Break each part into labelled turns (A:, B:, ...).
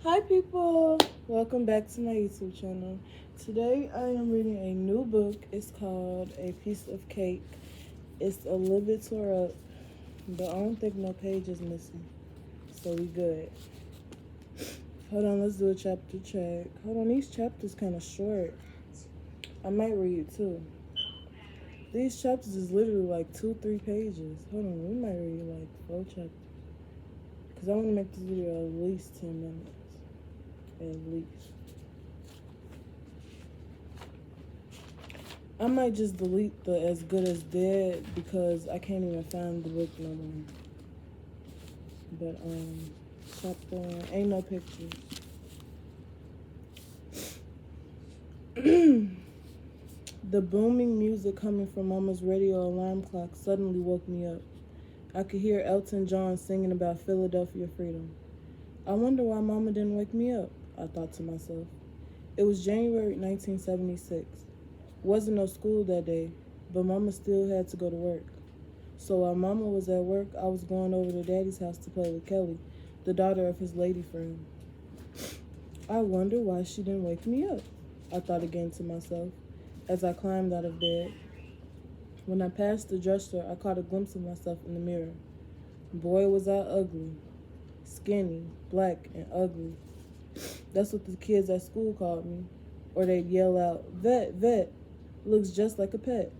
A: Hi people, welcome back to my YouTube channel. Today I am reading a new book. It's called A Piece of Cake. It's a little bit tore up, but I don't think no page is missing, so we good. Hold on, let's do a chapter check. Hold on, these chapters kind of short. I might read too. These chapters is literally like 2-3 pages. Hold on, we might read like 4 chapters. Because I want to make this video at least 10 minutes. At least. I might just delete the as good as dead because I can't even find the book no more. But chapter 1, ain't no pictures. The booming music coming from Mama's radio alarm clock suddenly woke me up. I could hear Elton John singing about Philadelphia freedom. I wonder why Mama didn't wake me up, I thought to myself. It was January 1976. Wasn't no school that day, but Mama still had to go to work. So while Mama was at work, I was going over to Daddy's house to play with Kelly, the daughter of his lady friend. I wonder why she didn't wake me up, I thought again to myself as I climbed out of bed. When I passed the dresser, I caught a glimpse of myself in the mirror. Boy, was I ugly. Skinny, black, and ugly. That's what the kids at school called me. Or they'd yell out, "Vet, vet, looks just like a pet."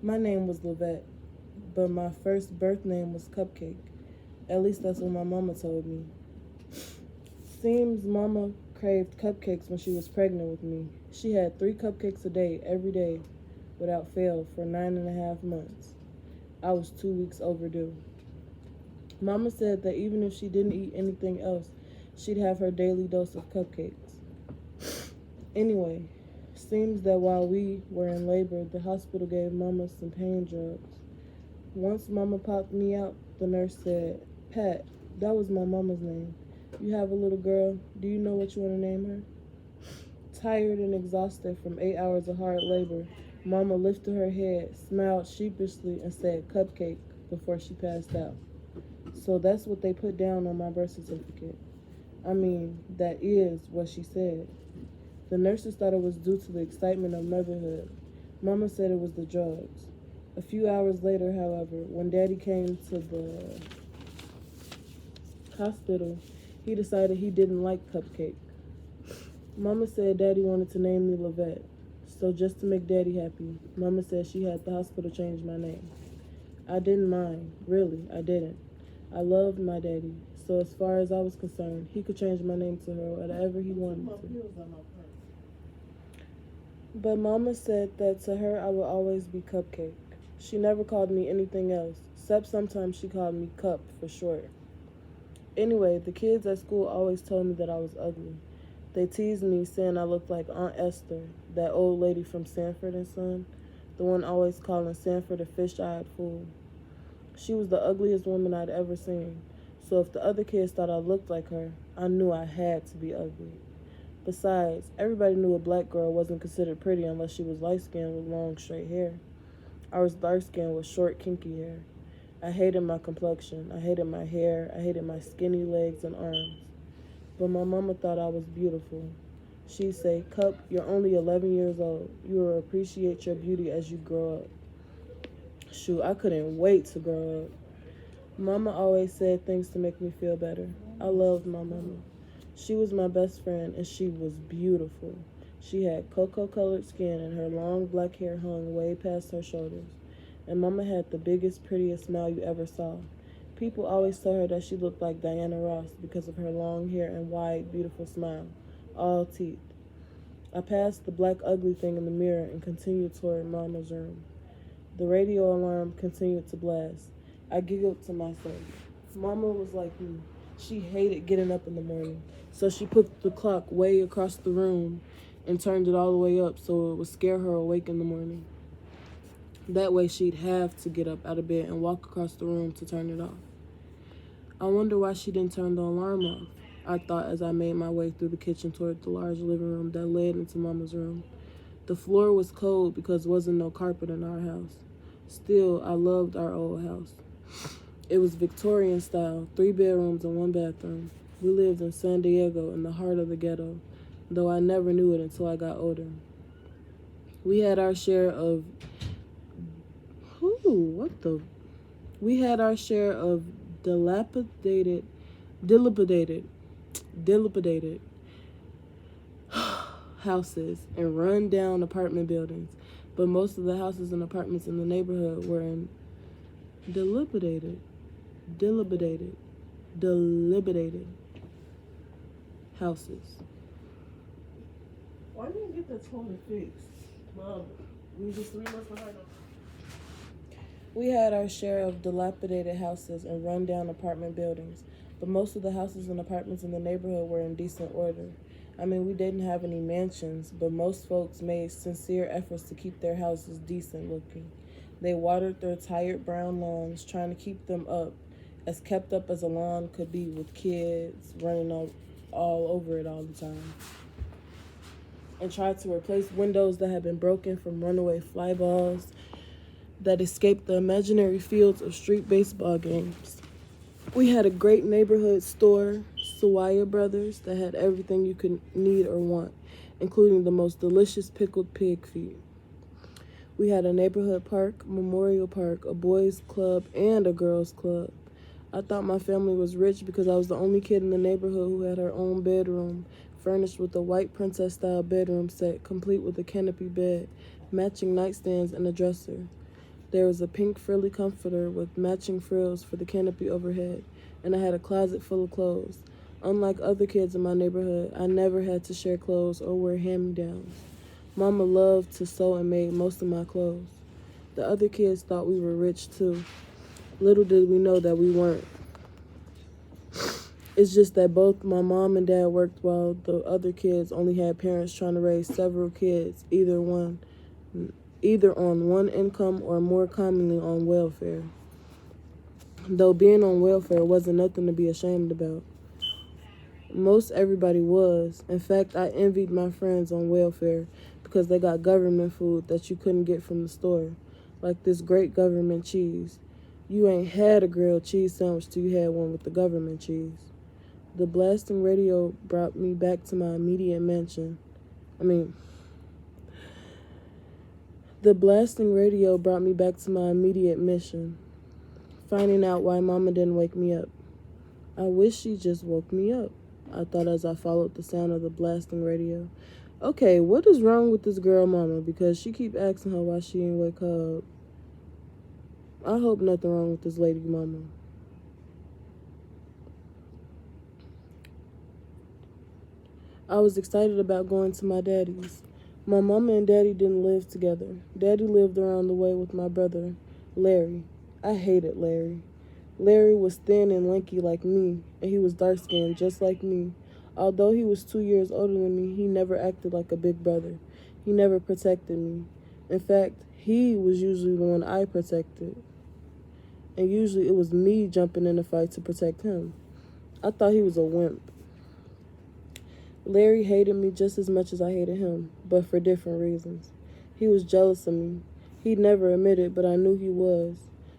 A: My name was Lavette, but my first birth name was Cupcake. At least that's what my mama told me. Seems Mama craved cupcakes when she was pregnant with me. She had 3 cupcakes a day, every day, without fail, for 9.5 months. I was 2 weeks overdue. Mama said that even if she didn't eat anything else, she'd have her daily dose of cupcakes. Anyway, seems that while we were in labor, the hospital gave Mama some pain drugs. Once Mama popped me out, the nurse said, "Pat, that was my mama's name. You have a little girl. Do you know what you want to name her?" Tired and exhausted from 8 hours of hard labor, Mama lifted her head, smiled sheepishly, and said Cupcake before she passed out. So that's what they put down on my birth certificate. I mean, that is what she said. The nurses thought it was due to the excitement of motherhood. Mama said it was the drugs. A few hours later, however, when Daddy came to the hospital, he decided he didn't like Cupcake. Mama said Daddy wanted to name me Lavette. So just to make Daddy happy, Mama said she had the hospital change my name. I didn't mind. Really, I didn't. I loved my daddy. So as far as I was concerned, he could change my name to her whatever he wanted to. But Mama said that to her I would always be Cupcake. She never called me anything else, except sometimes she called me Cup for short. Anyway, the kids at school always told me that I was ugly. They teased me, saying I looked like Aunt Esther, that old lady from Sanford and Son, the one always calling Sanford a fish-eyed fool. She was the ugliest woman I'd ever seen, so if the other kids thought I looked like her, I knew I had to be ugly. Besides, everybody knew a black girl wasn't considered pretty unless she was light-skinned with long, straight hair. I was dark-skinned with short, kinky hair. I hated my complexion. I hated my hair. I hated my skinny legs and arms. But my mama thought I was beautiful. She'd say, "Cup, you're only 11 years old. You will appreciate your beauty as you grow up." Shoot, I couldn't wait to grow up. Mama always said things to make me feel better. I loved my mama. She was my best friend, and she was beautiful. She had cocoa-colored skin, and her long black hair hung way past her shoulders. And Mama had the biggest, prettiest smile you ever saw. People always told her that she looked like Diana Ross because of her long hair and wide, beautiful smile. All teeth. I passed the black ugly thing in the mirror and continued toward Mama's room. The radio alarm continued to blast. I giggled to myself. Mama was like me. She hated getting up in the morning. So she put the clock way across the room and turned it all the way up so it would scare her awake in the morning. That way she'd have to get up out of bed and walk across the room to turn it off. I wonder why she didn't turn the alarm off, I thought as I made my way through the kitchen toward the large living room that led into Mama's room. The floor was cold because there wasn't no carpet in our house. Still, I loved our old house. It was Victorian style, 3 bedrooms and 1 bathroom. We lived in San Diego, in the heart of the ghetto, though I never knew it until I got older. We had our share of we had our share of dilapidated dilapidated houses and run down apartment buildings, but most of the houses and apartments in the neighborhood were in dilapidated houses.
B: Why didn't you get that toilet fixed? Mom, we just 3 months behind on.
A: We had our share of dilapidated houses and run-down apartment buildings, but most of the houses and apartments in the neighborhood were in decent order. I mean, we didn't have any mansions, but most folks made sincere efforts to keep their houses decent looking. They watered their tired brown lawns, trying to keep them up, as kept up as a lawn could be with kids running all over it all the time, and tried to replace windows that had been broken from runaway fly balls that escaped the imaginary fields of street baseball games. We had a great neighborhood store, Sawaya Brothers, that had everything you could need or want, including the most delicious pickled pig feet. We had a neighborhood park, Memorial Park, a boys' club, and a girls' club. I thought my family was rich because I was the only kid in the neighborhood who had her own bedroom, furnished with a white princess-style bedroom set, complete with a canopy bed, matching nightstands, and a dresser. There was a pink frilly comforter with matching frills for the canopy overhead, and I had a closet full of clothes. Unlike other kids in my neighborhood, I never had to share clothes or wear hand-me-downs. Mama loved to sew and made most of my clothes. The other kids thought we were rich too. Little did we know that we weren't. It's just that both my mom and dad worked while the other kids only had parents trying to raise several kids, either on one income or more commonly on welfare. Though being on welfare wasn't nothing to be ashamed about. Most everybody was. In fact, I envied my friends on welfare because they got government food that you couldn't get from the store, like this great government cheese. You ain't had a grilled cheese sandwich till you had one with the government cheese. The blasting radio brought me back to my immediate mission. The blasting radio brought me back to my immediate mission, finding out why Mama didn't wake me up. I wish she just woke me up, I thought as I followed the sound of the blasting radio. Okay, what is wrong with this girl Mama? Because she keep asking her why she ain't wake her up. I hope nothing wrong with this lady Mama. I was excited about going to my daddy's. My mama and daddy didn't live together. Daddy lived around the way with my brother, Larry. I hated Larry. Larry was thin and lanky like me, and he was dark-skinned just like me. Although he was 2 years older than me, he never acted like a big brother. He never protected me. In fact, he was usually the one I protected. And usually it was me jumping in a fight to protect him. I thought he was a wimp. Larry hated me just as much as I hated him, but for different reasons. He was jealous of me. He'd never admit it, but I knew he was.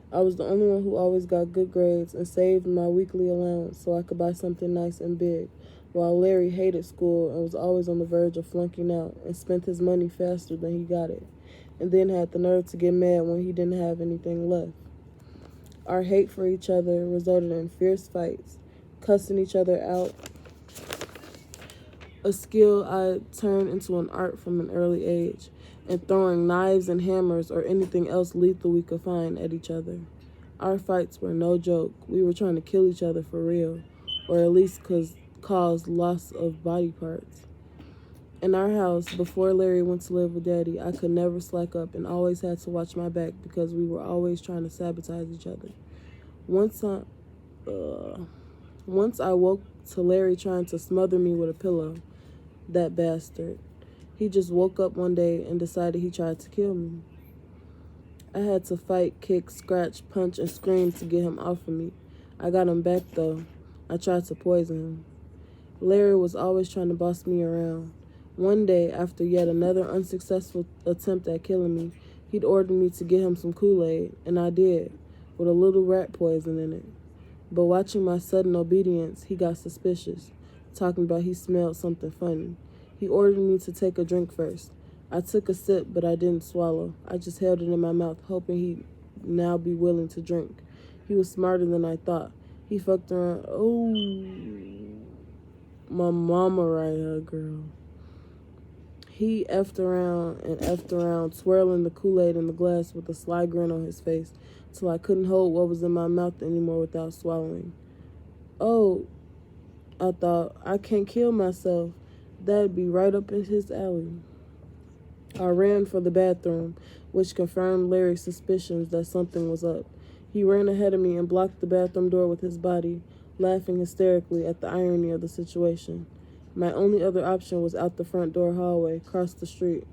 A: I was the only one who always got good grades and saved my weekly allowance so I could buy something nice and big, while Larry hated school and was always on the verge of flunking out and spent his money faster than he got it, and then had the nerve to get mad when he didn't have anything left. Our hate for each other resulted in fierce fights, cussing each other out, a skill I turned into an art from an early age, and throwing knives and hammers or anything else lethal we could find at each other. Our fights were no joke. We were trying to kill each other for real, or at least cause loss of body parts. In our house, before Larry went to live with Daddy, I could never slack up and always had to watch my back because we were always trying to sabotage each other. Once I woke to Larry trying to smother me with a pillow. That bastard. He just woke up one day and decided he tried to kill me. I had to fight, kick, scratch, punch, and scream to get him off of me. I got him back, though. I tried to poison him. Larry was always trying to boss me around. One day, after yet another unsuccessful attempt at killing me, he'd ordered me to get him some Kool-Aid, and I did, with a little rat poison in it. But watching my sudden obedience, he got suspicious, talking about he smelled something funny. He ordered me to take a drink first. I took a sip, but I didn't swallow. I just held it in my mouth, hoping he'd now be willing to drink. He was smarter than I thought. He fucked around. Oh, my mama right here, girl. He effed around, swirling the Kool-Aid in the glass with a sly grin on his face, till I couldn't hold what was in my mouth anymore without swallowing. Oh, I thought, I can't kill myself. That'd be right up in his alley. I ran for the bathroom, which confirmed Larry's suspicions that something was up. He ran ahead of me and blocked the bathroom door with his body, laughing hysterically at the irony of the situation. My only other option was out the front door hallway, across the street.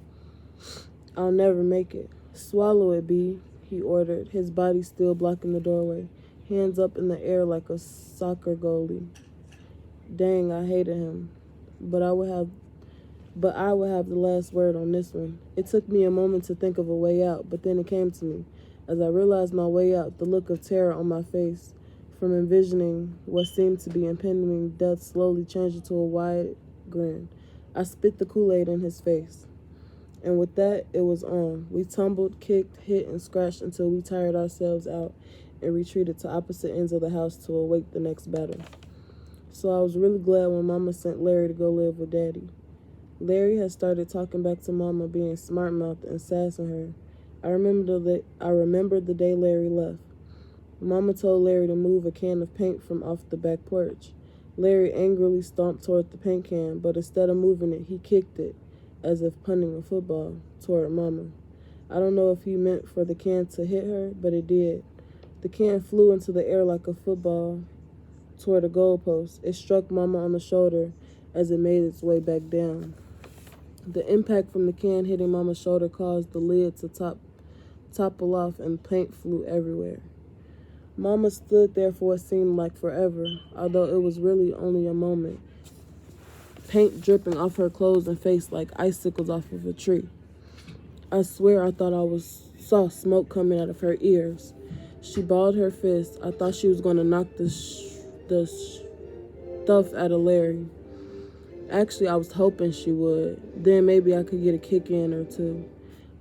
A: I'll never make it. Swallow it, B, he ordered, his body still blocking the doorway, hands up in the air like a soccer goalie. Dang, I hated him. But I would have the last word on this one. It took me a moment to think of a way out, but then it came to me. As I realized my way out, the look of terror on my face from envisioning what seemed to be impending death slowly changed into a wide grin. I spit the Kool-Aid in his face. And with that, it was on. We tumbled, kicked, hit, and scratched until we tired ourselves out and retreated to opposite ends of the house to await the next battle. So I was really glad when Mama sent Larry to go live with Daddy. Larry had started talking back to Mama, being smart-mouthed and sassing her. I remembered the day Larry left. Mama told Larry to move a can of paint from off the back porch. Larry angrily stomped toward the paint can, but instead of moving it, he kicked it, as if punting a football, toward Mama. I don't know if he meant for the can to hit her, but it did. The can flew into the air like a football toward a goalpost. It struck Mama on the shoulder as it made its way back down. The impact from the can hitting Mama's shoulder caused the lid to topple off and paint flew everywhere. Mama stood there for what seemed like forever, although it was really only a moment. Paint dripping off her clothes and face like icicles off of a tree. I swear I thought saw smoke coming out of her ears. She balled her fist. I thought she was going to knock the stuff out of Larry. Actually, I was hoping she would. Then maybe I could get a kick in or two.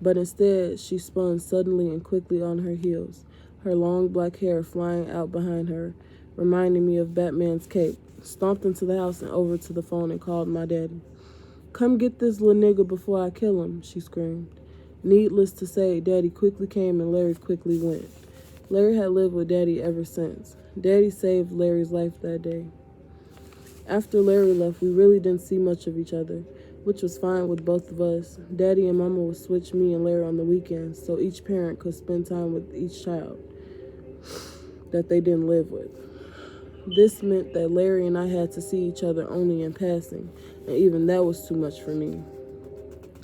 A: But instead, she spun suddenly and quickly on her heels, her long black hair flying out behind her, reminding me of Batman's cape. Stomped into the house and over to the phone and called my daddy. "Come get this little nigga before I kill him," she screamed. Needless to say, Daddy quickly came and Larry quickly went. Larry had lived with Daddy ever since. Daddy saved Larry's life that day. After Larry left, we really didn't see much of each other, which was fine with both of us. Daddy and Mama would switch me and Larry on the weekends, so each parent could spend time with each child that they didn't live with. This meant that Larry and I had to see each other only in passing, and even that was too much for me.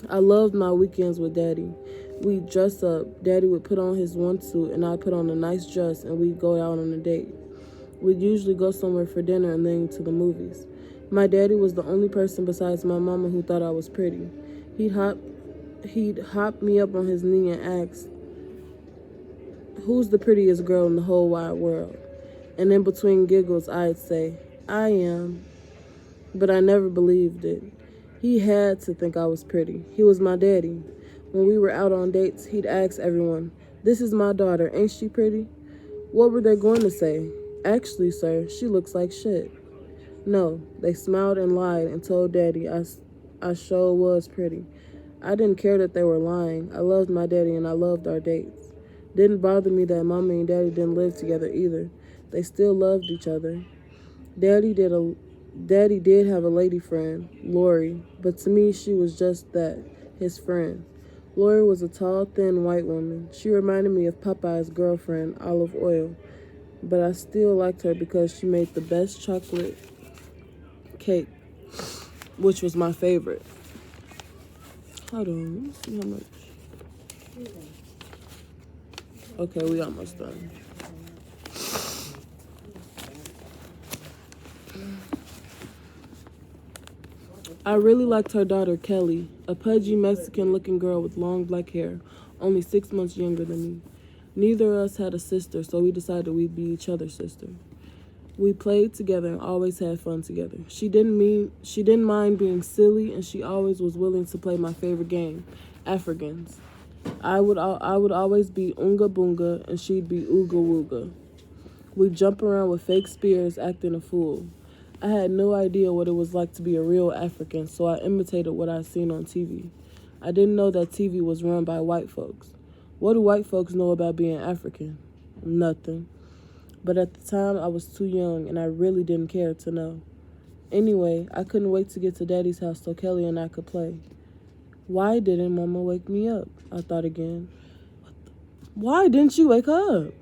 A: I loved my weekends with Daddy. We'd dress up. Daddy would put on his one suit, and I'd put on a nice dress, and we'd go out on a date. We'd usually go somewhere for dinner and then to the movies. My daddy was the only person besides my mama who thought I was pretty. He'd hop me up on his knee and ask, "Who's the prettiest girl in the whole wide world?" And in between giggles, I'd say, "I am." But I never believed it. He had to think I was pretty. He was my daddy. When we were out on dates, he'd ask everyone, "This is my daughter, ain't she pretty?" What were they going to say? "Actually, sir, she looks like shit." No, they smiled and lied and told Daddy I sure was pretty. I didn't care that they were lying. I loved my daddy and I loved our dates. Didn't bother me that Mama and Daddy didn't live together either. They still loved each other. Daddy did have a lady friend, Lori, but to me she was just that, his friend. Lori was a tall, thin white woman. She reminded me of Popeye's girlfriend, Olive Oil, but I still liked her because she made the best chocolate cake, which was my favorite. Hold on, let me see how much. Okay, we almost done. I really liked her daughter, Kelly, a pudgy Mexican-looking girl with long black hair, only 6 months younger than me. Neither of us had a sister, so we decided we'd be each other's sister. We played together and always had fun together. She didn't mind being silly, and she always was willing to play my favorite game, Africans. I would always be Unga Boonga and she'd be Ooga Wooga. We'd jump around with fake spears acting a fool. I had no idea what it was like to be a real African, so I imitated what I'd seen on TV. I didn't know that TV was run by white folks. What do white folks know about being African? Nothing. But at the time, I was too young, and I really didn't care to know. Anyway, I couldn't wait to get to Daddy's house so Kelly and I could play. Why didn't Mama wake me up? I thought again. Why didn't you wake up?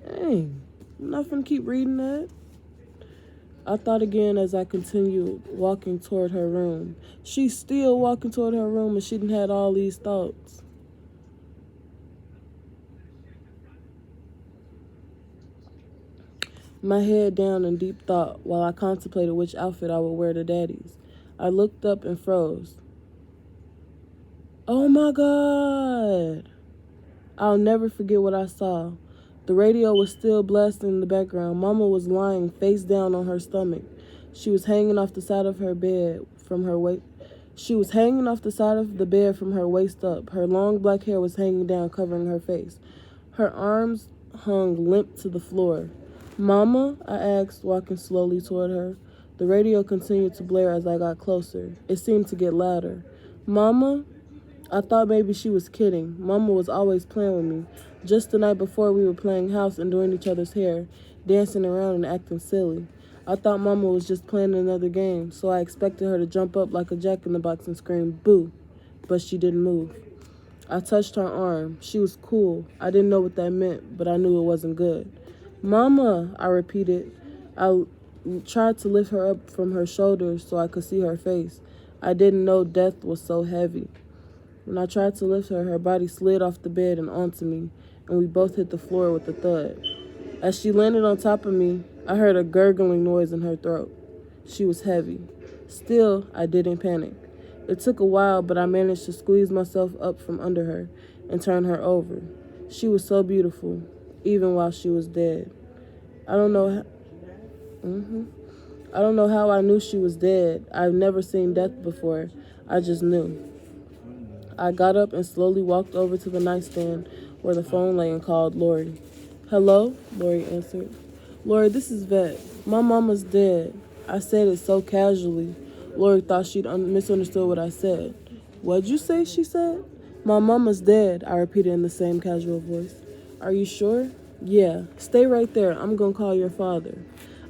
A: Dang, I'm not finna keep reading that. I thought again as I continued walking toward her room. She's still walking toward her room, and she done had all these thoughts. My head down in deep thought while I contemplated which outfit I would wear to Daddy's. I looked up and froze. Oh my God! I'll never forget what I saw. The radio was still blasting in the background. Mama was lying face down on her stomach. She was hanging off the side of her bed from her waist. She was hanging off the side of the bed from her waist up. Her long black hair was hanging down, covering her face. Her arms hung limp to the floor. Mama, I asked, walking slowly toward her. The radio continued to blare as I got closer. It seemed to get louder. Mama? I thought maybe she was kidding. Mama was always playing with me. Just the night before, we were playing house and doing each other's hair, dancing around and acting silly. I thought Mama was just playing another game, so I expected her to jump up like a jack-in-the-box and scream, boo. But she didn't move. I touched her arm. She was cool. I didn't know what that meant, but I knew it wasn't good. Mama, I repeated. I tried to lift her up from her shoulders so I could see her face. I didn't know death was so heavy. When I tried to lift her, her body slid off the bed and onto me, and we both hit the floor with a thud. As she landed on top of me, I heard a gurgling noise in her throat. She was heavy. Still, I didn't panic. It took a while, but I managed to squeeze myself up from under her and turn her over. She was so beautiful, even while she was dead. I don't know how I knew she was dead. I've never seen death before. I just knew. I got up and slowly walked over to the nightstand where the phone lay and called Lori. Hello? Lori answered. Lori, this is Vet. My mama's dead. I said it so casually. Lori thought she'd misunderstood what I said. What'd you say? She said. My mama's dead, I repeated in the same casual voice. Are you sure? Yeah. Stay right there. I'm gonna call your father.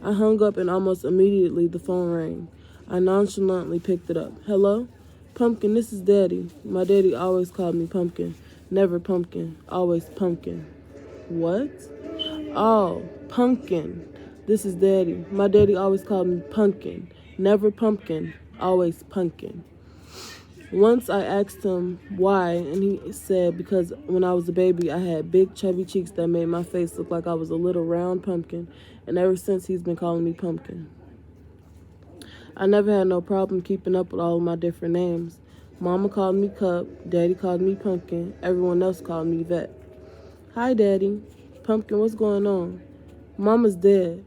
A: I hung up and almost immediately the phone rang. I nonchalantly picked it up. Hello? Pumpkin, this is Daddy. My daddy always called me Pumpkin. Never Pumpkin. Always Pumpkin. What? Oh, Pumpkin. This is Daddy. My daddy always called me Pumpkin. Never Pumpkin. Always Pumpkin. Once I asked him why, and he said because when I was a baby, I had big chubby cheeks that made my face look like I was a little round pumpkin, and ever since he's been calling me Pumpkin. I never had no problem keeping up with all of my different names. Mama called me Cup, Daddy called me Pumpkin, everyone else called me Vet. Hi, Daddy. Pumpkin, what's going on? Mama's dead.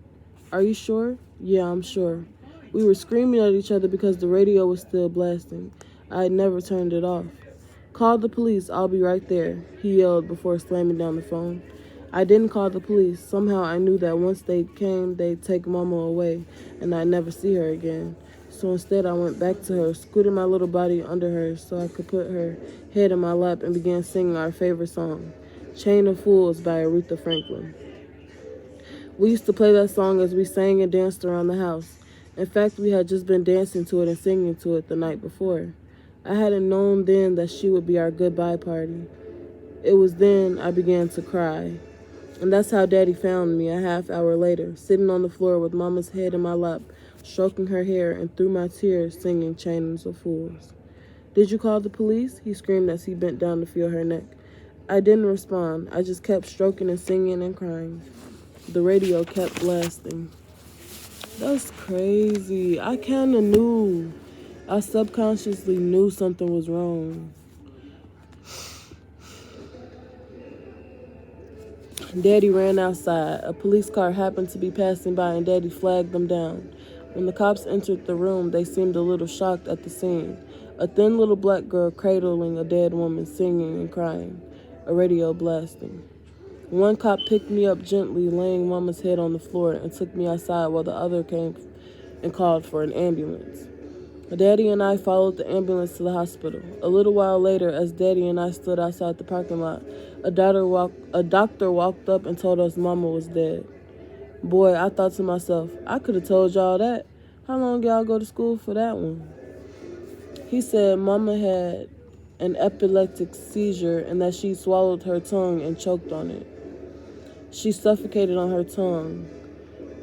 A: Are you sure? Yeah, I'm sure. We were screaming at each other because the radio was still blasting. I had never turned it off. Call the police, I'll be right there, he yelled before slamming down the phone. I didn't call the police. Somehow I knew that once they came, they'd take Mama away, and I'd never see her again. So instead I went back to her, scooted my little body under her so I could put her head in my lap and began singing our favorite song, Chain of Fools by Aretha Franklin. We used to play that song as we sang and danced around the house. In fact, we had just been dancing to it and singing to it the night before. I hadn't known then that she would be our goodbye party. It was then I began to cry. And that's how Daddy found me a half hour later, sitting on the floor with Mama's head in my lap, stroking her hair, and through my tears singing Chains of Fools. Did you call the police? He screamed as he bent down to feel her neck. I didn't respond. I just kept stroking and singing and crying. The radio kept blasting. That's crazy. I kind of knew. I subconsciously knew something was wrong. Daddy ran outside. A police car happened to be passing by and Daddy flagged them down. When the cops entered the room, they seemed a little shocked at the scene. A thin little black girl cradling a dead woman, singing and crying, a radio blasting. One cop picked me up gently, laying Mama's head on the floor, and took me outside while the other came and called for an ambulance. Daddy and I followed the ambulance to the hospital. A little while later, as Daddy and I stood outside the parking lot, a doctor walked up and told us Mama was dead. Boy, I thought to myself, I could have told y'all that. How long y'all go to school for that one? He said Mama had an epileptic seizure and that she swallowed her tongue and choked on it. She suffocated on her tongue.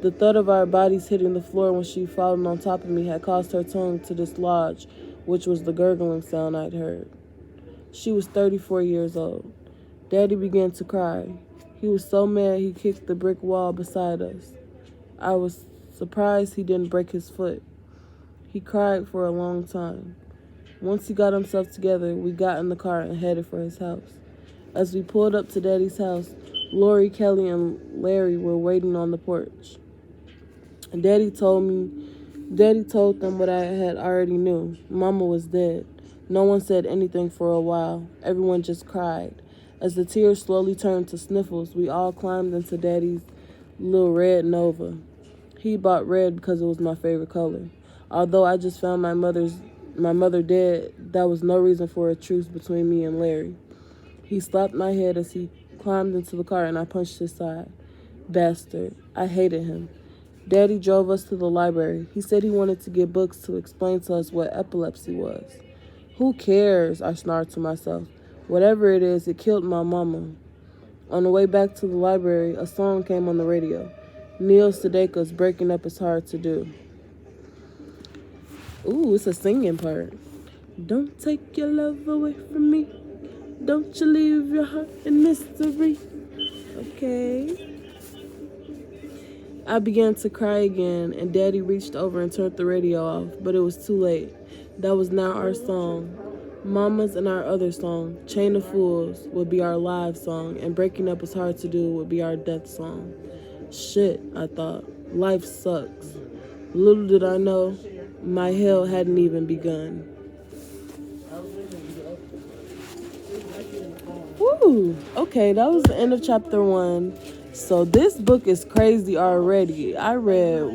A: The thud of our bodies hitting the floor when she fallen on top of me had caused her tongue to dislodge, which was the gurgling sound I'd heard. She was 34 years old. Daddy began to cry. He was so mad he kicked the brick wall beside us. I was surprised he didn't break his foot. He cried for a long time. Once he got himself together, we got in the car and headed for his house. As we pulled up to Daddy's house, Lori, Kelly, and Larry were waiting on the porch. Daddy told them what I had already knew. Mama was dead. No one said anything for a while. Everyone just cried. As the tears slowly turned to sniffles, we all climbed into Daddy's little red Nova. He bought red because it was my favorite color. Although I just found my mother dead, that was no reason for a truce between me and Larry. He slapped my head as he climbed into the car and I punched his side. Bastard. I hated him. Daddy drove us to the library. He said he wanted to get books to explain to us what epilepsy was. Who cares? I snarled to myself. Whatever it is, it killed my mama. On the way back to the library, a song came on the radio. Neil Sedaka's Breaking Up Is Hard to Do. Ooh, it's a singing part. Don't take your love away from me. Don't you leave your heart in mystery. Okay. I began to cry again, and Daddy reached over and turned the radio off, but it was too late. That was now our song. Mama's and our other song, Chain of Fools, would be our live song, and Breaking Up Is Hard to Do would be our death song. Shit, I thought. Life sucks. Little did I know, my hell hadn't even begun. Woo! Okay, that was the end of chapter 1. So this book is crazy already. I read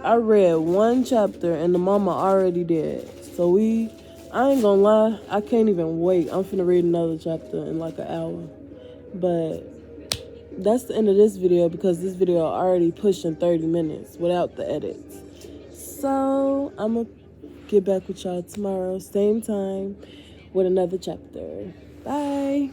A: one chapter and the mama already dead. So I ain't gonna lie, I can't even wait. I'm finna read another chapter in like an hour. But that's the end of this video because this video already pushing 30 minutes without the edits. So I'm gonna get back with y'all tomorrow, same time, with another chapter. Bye.